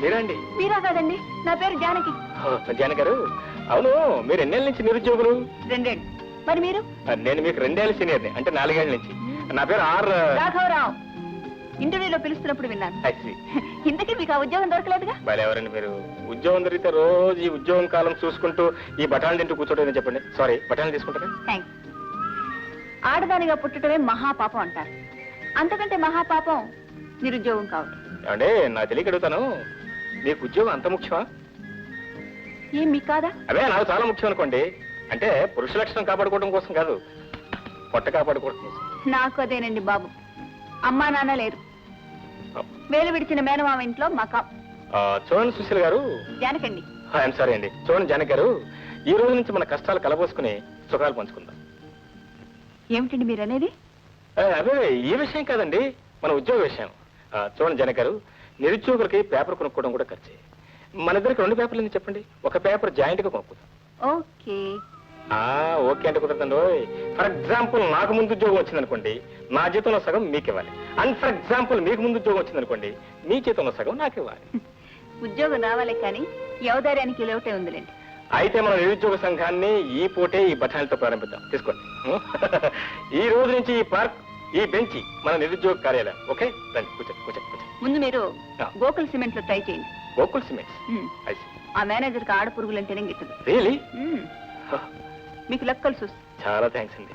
మీరండి? మీరా కాదండి, నా పేరు జానకి. జానకి గారు, అవును మీరు ఎన్నేళ్ళ నుంచి నిరుద్యోగులు? 2 ఏళ్ళు. మరి మీరు? నేను మీకు 2 ఏళ్ళ సీనియర్ని, అంటే 4 ఏళ్ళ నుంచి. నా పేరు రాఘవరావు. ఇంటర్వ్యూలో పిలుస్తున్నప్పుడు విన్నాను. ఇంతకీ మీకు ఆ ఉద్యోగం దొరకలేదుగా? ఎవరండి మీరు? ఉద్యోగం దొరికితే రోజు ఈ ఉద్యోగం కాలం చూసుకుంటూ ఈ బఠాలు తింటూ కూర్చోటం చెప్పండి. సారీ, బఠాలు తీసుకుంటారా? థ్యాంక్స్. ఆడదానిగా పుట్టడమే మహాపాపం అంటారు. అంతకంటే మహాపాపం నిరుద్యోగం కావడం. అంటే నాకు తెలియక అడుగుతాను, మీకు ఉద్యోగం అంత ముఖ్యమా? ఏం మీకు కాదా? అదే నాకు చాలా ముఖ్యం అనుకోండి. అంటే పురుష లక్షణం కాపాడుకోవడం కోసం కాదు, పొట్ట కాపాడుకోవడం కోసం. నాకు అదేనండి బాబు. అమ్మా నాన్న లేరు, వేలు విడిచిన మేనమామ ఇంట్లో మకా. చూడండి సుశీల్ గారు. జానకండి. ఐఎమ్ సారీ అండి. చూడండి జానక్ గారు, ఈ రోజు నుంచి మన కష్టాలు కలబోసుకుని సుఖాలు పంచుకుందాం. ఏమిటండి మీరు అనేది? అదే ఈ విషయం కాదండి, మన ఉద్యోగ విషయం. చూడండి జానక్ గారు, నిరుద్యోగులకి పేపర్ కొనుక్కోవడం కూడా ఖర్చే. మన ఇద్దరికి 2 పేపర్లు ఎందుకు చెప్పండి, ఒక పేపర్ జాయింట్ గా కొనుక్కుందాం. ఓకే. ఓకే అంటే కుదరదండి. ఫర్ ఎగ్జాంపుల్ నాకు ముందు ఉద్యోగం వచ్చిందనుకోండి, నా జీతంలో సగం మీకు ఇవ్వాలి. అండ్ ఫర్ ఎగ్జాంపుల్ మీకు ముందు ఉద్యోగం వచ్చిందనుకోండి, మీ జీతంలో సగం నాకు ఇవ్వాలి. ఉద్యోగం రావాలే కానీ యవదార్యానికి లోటే ఉందిలేండి. అయితే మన నిరుద్యోగ సంఘాన్ని ఈ పూటే ఈ బఠానీలతో ప్రారంభిద్దాం. తీసుకోండి. ఈ రోజు నుంచి ఈ పార్క్, ఈ బెంచి మన నిరుద్యోగ కార్యాలయం. ఓకే, రండి కూర్చోండి కూర్చోండి కూర్చోండి. ముందు మీరు గోకుల్ సిమెంట్ లో ట్రై చేయండి. గోకుల్ సిమెంట్స్? ఆ మేనేజర్ కి ఆడపురుగులంటేనే గిట్టదు. రియలీ? మీకు లెక్కలు చూసి. చాలా థ్యాంక్స్ అండి.